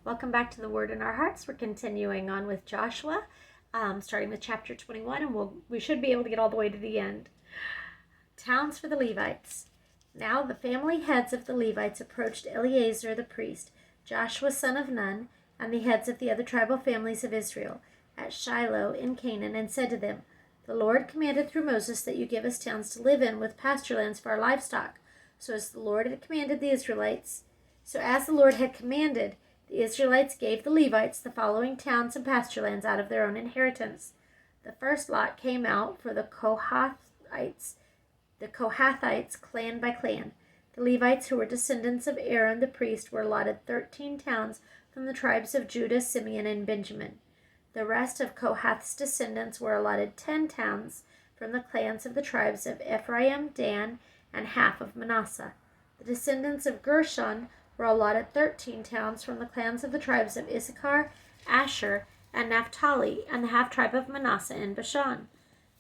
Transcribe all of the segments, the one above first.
Welcome back to the Word in Our Hearts. We're continuing on with Joshua, starting with chapter 21, and we should be able to get all the way to the end. Towns for the Levites. Now the family heads of the Levites approached Eleazar the priest, Joshua son of Nun, and the heads of the other tribal families of Israel at Shiloh in Canaan, and said to them, "The Lord commanded through Moses that you give us towns to live in with pasture lands for our livestock, so as the Lord had commanded the Israelites. So as the Lord had commanded, the Israelites gave the Levites the following towns and pasture lands out of their own inheritance. The first lot came out for the Kohathites clan by clan. The Levites, who were descendants of Aaron the priest, were allotted 13 towns from the tribes of Judah, Simeon, and Benjamin. The rest of Kohath's descendants were allotted 10 towns from the clans of the tribes of Ephraim, Dan, and half of Manasseh. The descendants of Gershon were allotted 13 towns from the clans of the tribes of Issachar, Asher, and Naphtali, and the half-tribe of Manasseh in Bashan.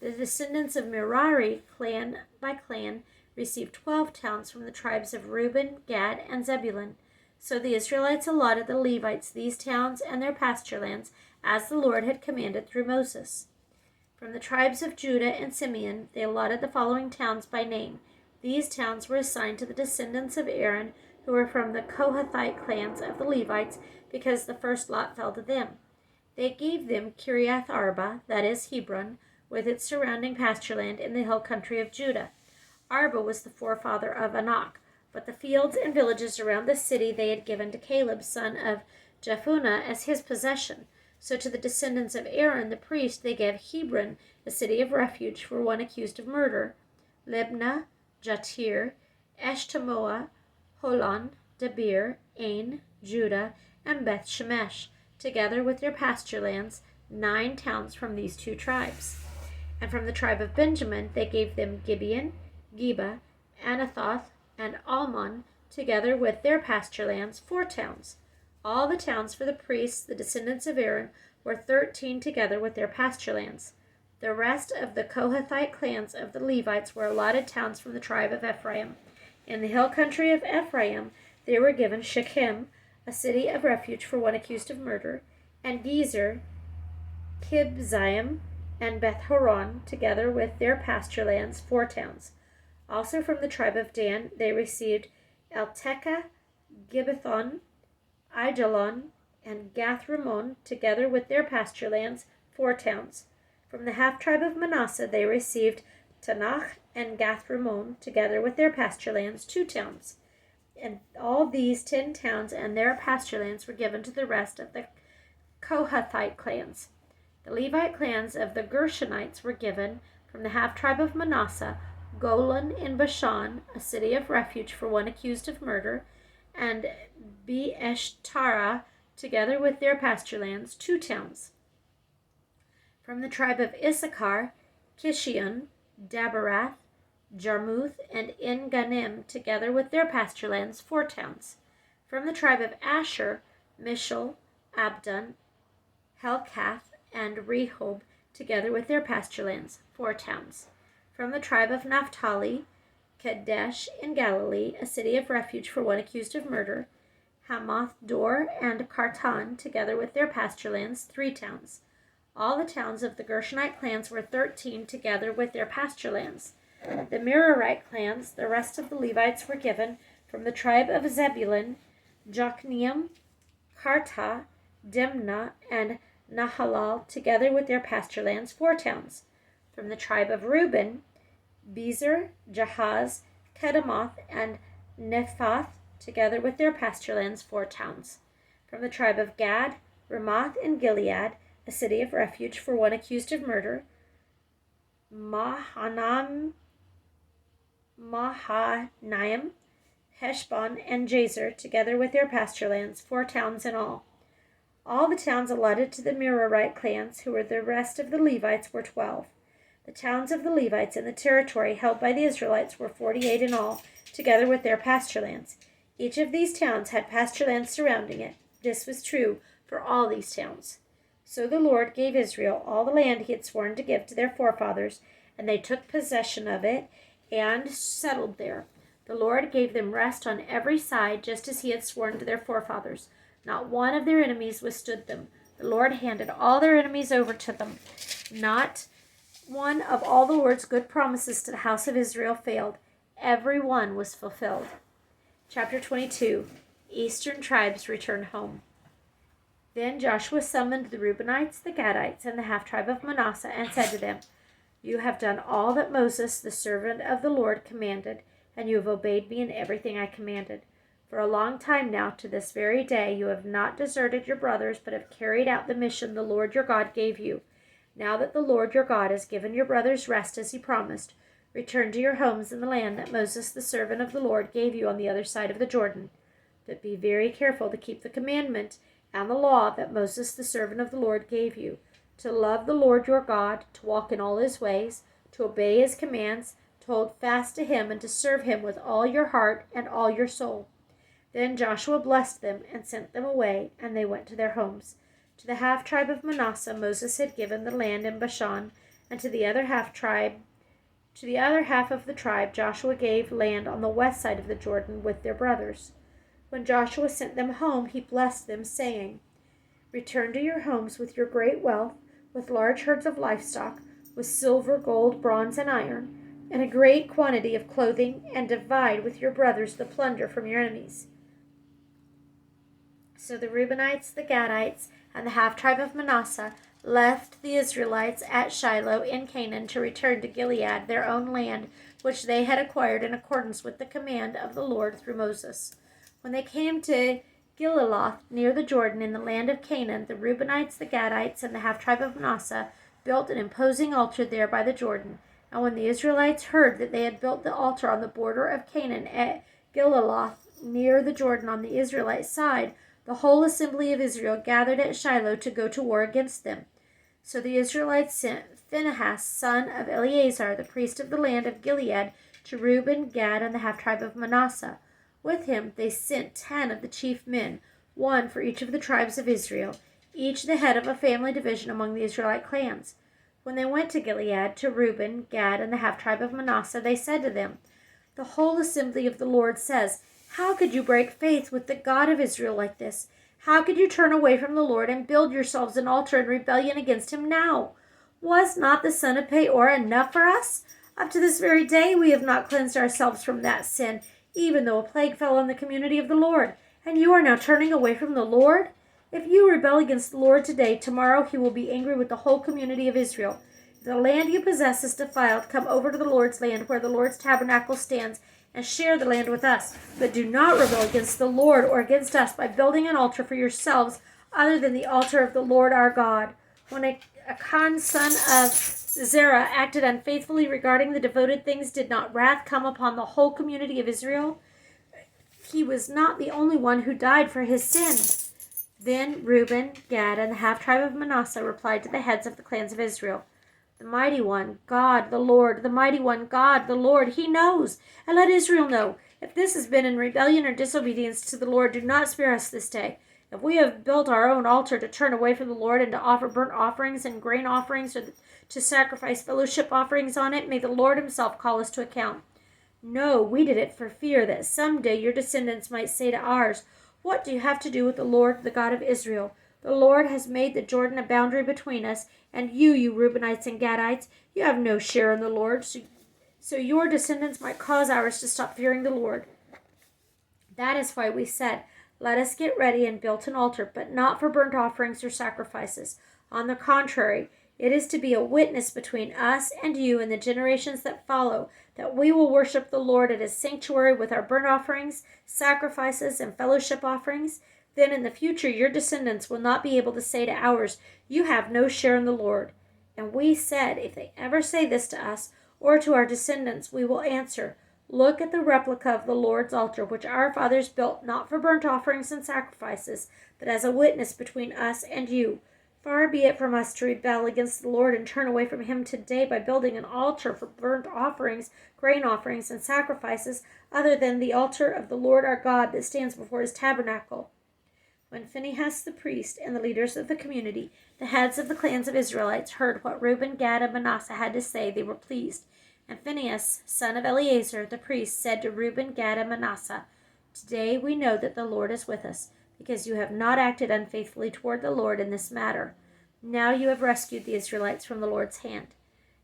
The descendants of Merari, clan by clan, received 12 towns from the tribes of Reuben, Gad, and Zebulun. So the Israelites allotted the Levites these towns and their pasture lands, as the Lord had commanded through Moses. From the tribes of Judah and Simeon, they allotted the following towns by name. These towns were assigned to the descendants of Aaron, who were from the Kohathite clans of the Levites, because the first lot fell to them. They gave them Kiriath Arba, that is Hebron, with its surrounding pasture land in the hill country of Judah. Arba was the forefather of Anak, but the fields and villages around the city they had given to Caleb, son of Jephunneh, as his possession. So to the descendants of Aaron the priest they gave Hebron, a city of refuge for one accused of murder, Libnah, Jatir, Eshtemoa, Holon, Debir, Ain, Judah, and Beth Shemesh, together with their pasture lands, 9 towns from these 2 tribes. And from the tribe of Benjamin they gave them Gibeon, Geba, Anathoth, and Almon, together with their pasture lands, 4 towns. All the towns for the priests, the descendants of Aaron, were 13 together with their pasture lands. The rest of the Kohathite clans of the Levites were allotted towns from the tribe of Ephraim. In the hill country of Ephraim they were given Shechem, a city of refuge for one accused of murder, and Gezer, Kibzaim, and Beth Horon, together with their pasture lands, 4 towns. Also from the tribe of Dan they received Eltekeh, Gibbethon, Aijalon, and Gath-Rimmon, together with their pasture lands, 4 towns. From the half-tribe of Manasseh they received Tanach and Gath-Rimmon, together with their pasture lands, 2 towns. And all these 10 towns and their pasture lands were given to the rest of the Kohathite clans. The Levite clans of the Gershonites were given from the half-tribe of Manasseh, Golan in Bashan, a city of refuge for one accused of murder, and Beeshtara, together with their pasture lands, 2 towns. From the tribe of Issachar, Kishion, Daberath, Jarmuth, and En-Ganim, together with their pasture lands, 4 towns. From the tribe of Asher, Mishal, Abdon, Helkath, and Rehob, together with their pasture lands, 4 towns. From the tribe of Naphtali, Kadesh in Galilee, a city of refuge for one accused of murder, Hamath Dor and Kartan, together with their pasture lands, 3 towns. All the towns of the Gershonite clans were 13 together with their pasture lands. The Merarite clans, the rest of the Levites, were given from the tribe of Zebulun, Jokneam, Karta, Dimnah, and Nahalal, together with their pasture lands, 4 towns. From the tribe of Reuben, Bezer, Jahaz, Kedemoth, and Nephath, together with their pasture lands, 4 towns. From the tribe of Gad, Ramoth in Gilead, a city of refuge for one accused of murder, Mahanaim, Heshbon, and Jazer, together with their pasture lands, 4 towns in all. All the towns allotted to the Merarite clans, who were the rest of the Levites, were 12. The towns of the Levites in the territory held by the Israelites were 48 in all, together with their pasture lands. Each of these towns had pasture lands surrounding it. This was true for all these towns. So the Lord gave Israel all the land he had sworn to give to their forefathers, and they took possession of it and settled there. The Lord gave them rest on every side, just as he had sworn to their forefathers. Not one of their enemies withstood them. The Lord handed all their enemies over to them. Not one of all the Lord's good promises to the house of Israel failed. Every one was fulfilled. Chapter 22. Eastern tribes return home. Then Joshua summoned the Reubenites, the Gadites, and the half-tribe of Manasseh, and said to them, "You have done all that Moses, the servant of the Lord, commanded, and you have obeyed me in everything I commanded. For a long time now, to this very day, you have not deserted your brothers, but have carried out the mission the Lord your God gave you. Now that the Lord your God has given your brothers rest as he promised, return to your homes in the land that Moses, the servant of the Lord, gave you on the other side of the Jordan. But be very careful to keep the commandment and the law that Moses, the servant of the Lord, gave you, to love the Lord your God, to walk in all his ways, to obey his commands, to hold fast to him, and to serve him with all your heart and all your soul." Then Joshua blessed them and sent them away, and they went to their homes. To the half-tribe of Manasseh Moses had given the land in Bashan, and to the other half of the tribe Joshua gave land on the west side of the Jordan with their brothers. When Joshua sent them home, he blessed them, saying, "Return to your homes with your great wealth, with large herds of livestock, with silver, gold, bronze, and iron, and a great quantity of clothing, and divide with your brothers the plunder from your enemies." So the Reubenites, the Gadites, and the half-tribe of Manasseh left the Israelites at Shiloh in Canaan to return to Gilead, their own land, which they had acquired in accordance with the command of the Lord through Moses. When they came to Gilaloth, near the Jordan, in the land of Canaan, the Reubenites, the Gadites, and the half-tribe of Manasseh built an imposing altar there by the Jordan. And when the Israelites heard that they had built the altar on the border of Canaan at Gilaloth, near the Jordan on the Israelite side, the whole assembly of Israel gathered at Shiloh to go to war against them. So the Israelites sent Phinehas, son of Eleazar, the priest of the land of Gilead, to Reuben, Gad, and the half-tribe of Manasseh. With him they sent 10 of the chief men, one for each of the tribes of Israel, each the head of a family division among the Israelite clans. When they went to Gilead, to Reuben, Gad, and the half-tribe of Manasseh, they said to them, "The whole assembly of the Lord says, 'How could you break faith with the God of Israel like this? How could you turn away from the Lord and build yourselves an altar in rebellion against him now? Was not the son of Peor enough for us? Up to this very day we have not cleansed ourselves from that sin, even though a plague fell on the community of the Lord. And you are now turning away from the Lord? If you rebel against the Lord today, tomorrow he will be angry with the whole community of Israel. If the land you possess is defiled, come over to the Lord's land where the Lord's tabernacle stands, and share the land with us. But do not rebel against the Lord or against us by building an altar for yourselves other than the altar of the Lord our God." When Achan, son of Zerah, acted unfaithfully regarding the devoted things, did not wrath come upon the whole community of Israel? He was not the only one who died for his sin. Then Reuben, Gad, and the half-tribe of Manasseh replied to the heads of the clans of Israel, "The mighty one, God, the Lord, the mighty one, God, the Lord, he knows. And let Israel know, if this has been in rebellion or disobedience to the Lord, do not spare us this day. If we have built our own altar to turn away from the Lord and to offer burnt offerings and grain offerings or to sacrifice fellowship offerings on it, may the Lord himself call us to account. No, we did it for fear that someday your descendants might say to ours, 'What do you have to do with the Lord, the God of Israel? The Lord has made the Jordan a boundary between us, and you Reubenites and Gadites, you have no share in the Lord, so your descendants might cause ours to stop fearing the Lord.' That is why we said, 'Let us get ready,' and built an altar, but not for burnt offerings or sacrifices. On the contrary, it is to be a witness between us and you and the generations that follow, that we will worship the Lord at his sanctuary with our burnt offerings, sacrifices, and fellowship offerings. Then in the future your descendants will not be able to say to ours, 'You have no share in the Lord.'" And we said, if they ever say this to us or to our descendants, we will answer, "Look at the replica of the Lord's altar, which our fathers built not for burnt offerings and sacrifices, but as a witness between us and you. Far be it from us to rebel against the Lord and turn away from him today by building an altar for burnt offerings, grain offerings, and sacrifices, other than the altar of the Lord our God that stands before his tabernacle." When Phinehas the priest and the leaders of the community, the heads of the clans of Israelites, heard what Reuben, Gad, and Manasseh had to say, they were pleased. And Phinehas, son of Eleazar the priest, said to Reuben, Gad, and Manasseh, "Today we know that the Lord is with us. because you have not acted unfaithfully toward the Lord in this matter. Now you have rescued the Israelites from the Lord's hand."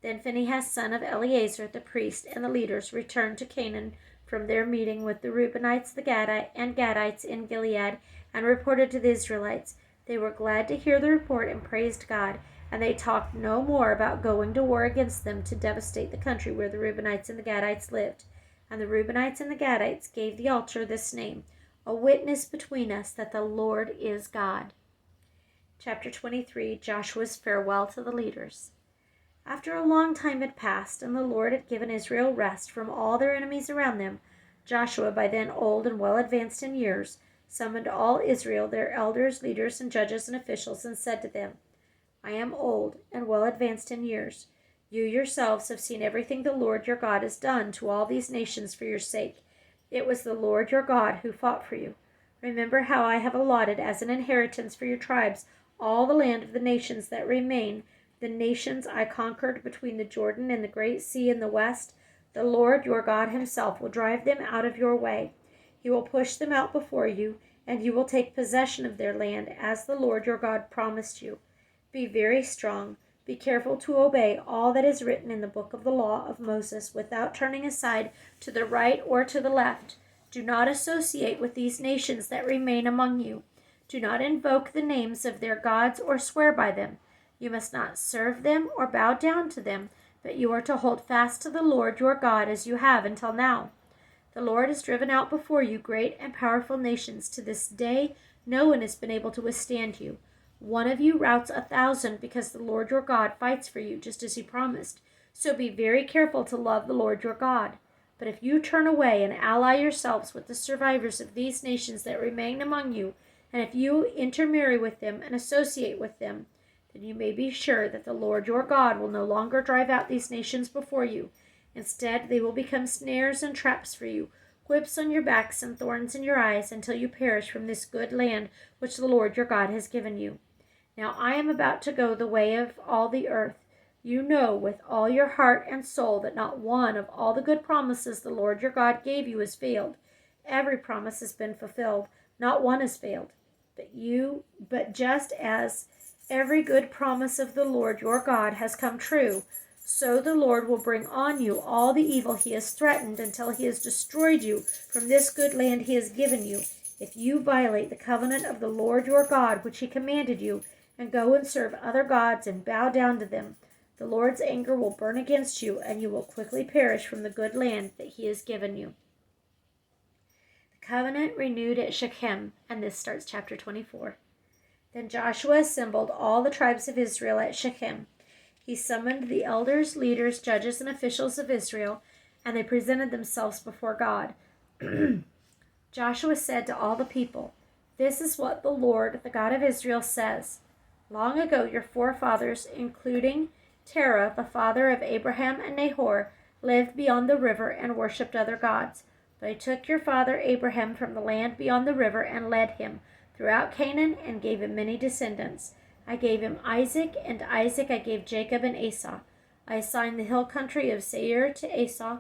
Then Phinehas, son of Eleazar the priest, and the leaders returned to Canaan from their meeting with the Reubenites the Gadites in Gilead, and reported to the Israelites. They were glad to hear the report and praised God, and they talked no more about going to war against them to devastate the country where the Reubenites and the Gadites lived. And the Reubenites and the Gadites gave the altar this name: "A witness between us that the Lord is God." Chapter 23, Joshua's farewell to the leaders. After a long time had passed, and the Lord had given Israel rest from all their enemies around them, Joshua, by then old and well advanced in years, summoned all Israel, their elders, leaders, and judges and officials, and said to them, "I am old and well advanced in years. You yourselves have seen everything the Lord your God has done to all these nations for your sake. It was the Lord your God who fought for you. Remember how I have allotted as an inheritance for your tribes all the land of the nations that remain, the nations I conquered between the Jordan and the Great Sea in the west. The Lord your God himself will drive them out of your way. He will push them out before you, and you will take possession of their land, as the Lord your God promised you. Be very strong. Be careful to obey all that is written in the book of the law of Moses, without turning aside to the right or to the left. Do not associate with these nations that remain among you. Do not invoke the names of their gods or swear by them. You must not serve them or bow down to them, but you are to hold fast to the Lord your God as you have until now. The Lord has driven out before you great and powerful nations. To this day no one has been able to withstand you. One of you routs 1,000 because the Lord your God fights for you, just as he promised. So be very careful to love the Lord your God. But if you turn away and ally yourselves with the survivors of these nations that remain among you, and if you intermarry with them and associate with them, then you may be sure that the Lord your God will no longer drive out these nations before you. Instead, they will become snares and traps for you, whips on your backs and thorns in your eyes, until you perish from this good land which the Lord your God has given you. Now I am about to go the way of all the earth. You know with all your heart and soul that not one of all the good promises the Lord your God gave you has failed. Every promise has been fulfilled, not one has failed. But just as every good promise of the Lord your God has come true, so the Lord will bring on you all the evil he has threatened until he has destroyed you from this good land he has given you, if you violate the covenant of the Lord your God which he commanded you, and go and serve other gods and bow down to them. The Lord's anger will burn against you, and you will quickly perish from the good land that he has given you." The covenant renewed at Shechem, and this starts chapter 24. Then Joshua assembled all the tribes of Israel at Shechem. He summoned the elders, leaders, judges, and officials of Israel, and they presented themselves before God. Joshua said to all the people, "This is what the Lord, the God of Israel, says. Long ago your forefathers, including Terah, the father of Abraham and Nahor, lived beyond the river and worshipped other gods. But I took your father Abraham from the land beyond the river and led him throughout Canaan and gave him many descendants. I gave him Isaac, and Isaac I gave Jacob and Esau. I assigned the hill country of Seir to Esau,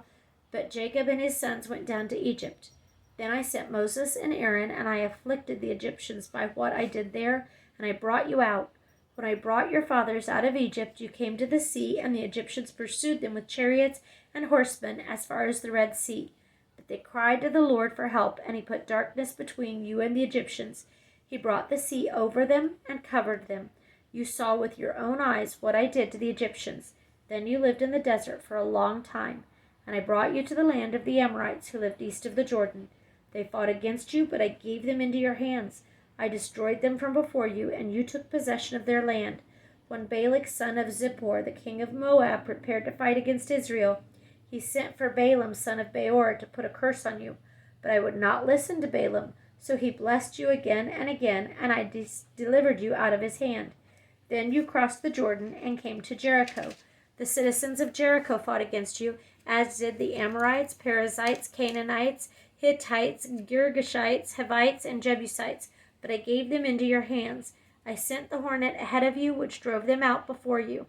but Jacob and his sons went down to Egypt. Then I sent Moses and Aaron, and I afflicted the Egyptians by what I did there, and I brought you out. When I brought your fathers out of Egypt, you came to the sea, and the Egyptians pursued them with chariots and horsemen as far as the Red Sea. But they cried to the Lord for help, and he put darkness between you and the Egyptians. He brought the sea over them and covered them. You saw with your own eyes what I did to the Egyptians. Then you lived in the desert for a long time, and I brought you to the land of the Amorites who lived east of the Jordan. They fought against you, but I gave them into your hands. I destroyed them from before you, and you took possession of their land. When Balak, son of Zippor, the king of Moab, prepared to fight against Israel, he sent for Balaam, son of Beor, to put a curse on you. But I would not listen to Balaam, so he blessed you again, and I delivered you out of his hand. Then you crossed the Jordan and came to Jericho. The citizens of Jericho fought against you, as did the Amorites, Perizzites, Canaanites, Hittites, Girgashites, Hivites, and Jebusites, but I gave them into your hands. I sent the hornet ahead of you, which drove them out before you.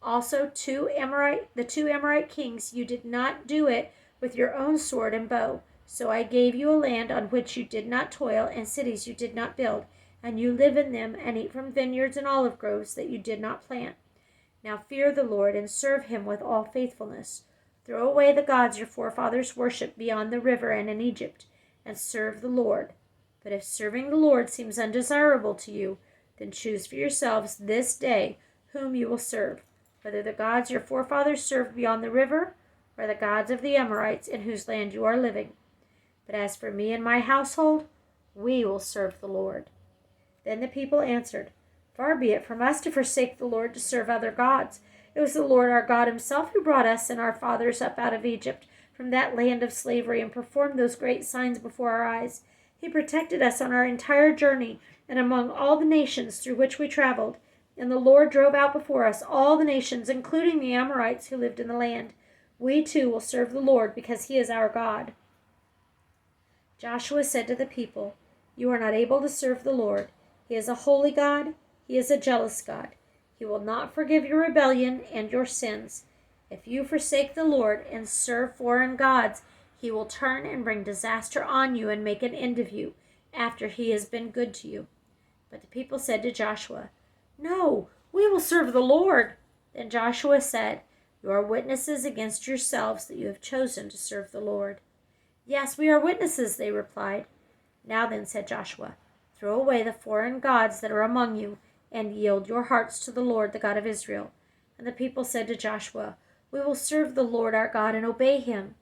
Also, the two Amorite kings, you did not do it with your own sword and bow, So I gave you a land on which you did not toil, and cities you did not build, and you live in them and eat from vineyards and olive groves that you did not plant. Now fear the Lord and serve him with all faithfulness. Throw away the gods your forefathers worshipped beyond the river and in Egypt, and serve the Lord. But if serving the Lord seems undesirable to you, then choose for yourselves this day whom you will serve, whether the gods your forefathers served beyond the river, or the gods of the Amorites in whose land you are living. But as for me and my household, we will serve the Lord." Then the people answered, "Far be it from us to forsake the Lord to serve other gods. It was the Lord our God himself who brought us and our fathers up out of Egypt, from that land of slavery, and performed those great signs before our eyes. He protected us on our entire journey and among all the nations through which we traveled. And the Lord drove out before us all the nations, including the Amorites who lived in the land. We too will serve the Lord because he is our God." Joshua said to the people, "You are not able to serve the Lord. He is a holy God. He is a jealous God. He will not forgive your rebellion and your sins. If you forsake the Lord and serve foreign gods, he will turn and bring disaster on you and make an end of you after he has been good to you." But the people said to Joshua, "No, we will serve the Lord." Then Joshua said, "You are witnesses against yourselves that you have chosen to serve the Lord." "Yes, we are witnesses," they replied. "Now then," said Joshua, "throw away the foreign gods that are among you, and yield your hearts to the Lord, the God of Israel." And the people said to Joshua, "We will serve the Lord our God and obey him."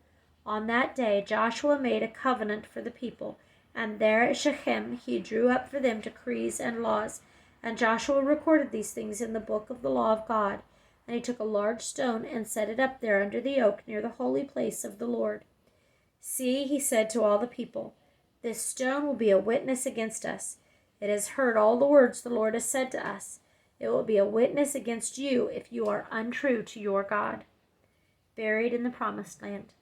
On that day Joshua made a covenant for the people, and there at Shechem he drew up for them decrees and laws. And Joshua recorded these things in the book of the law of God. And he took a large stone and set it up there under the oak near the holy place of the Lord. "See," he said to all the people, "this stone will be a witness against us. It has heard all the words the Lord has said to us. It will be a witness against you if you are untrue to your God." Buried in the promised land.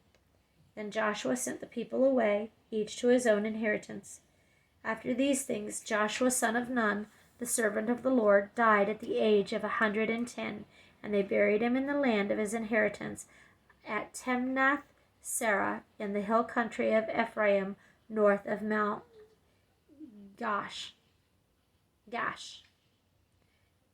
Then Joshua sent the people away, each to his own inheritance. After these things, Joshua son of Nun, the servant of the Lord, died at the age of 110, and they buried him in the land of his inheritance at Timnath Serah in the hill country of Ephraim, north of Mount Gash.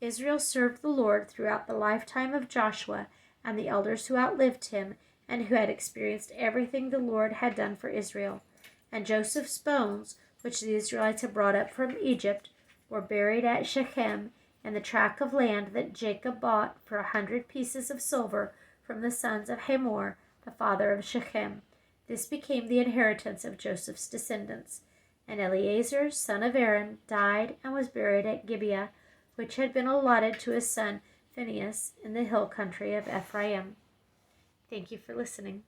Israel served the Lord throughout the lifetime of Joshua and the elders who outlived him and who had experienced everything the Lord had done for Israel. And Joseph's bones, which the Israelites had brought up from Egypt, were buried at Shechem in the tract of land that Jacob bought for 100 pieces of silver from the sons of Hamor, the father of Shechem. This became the inheritance of Joseph's descendants. And Eleazar, son of Aaron, died and was buried at Gibeah, which had been allotted to his son Phinehas in the hill country of Ephraim. Thank you for listening.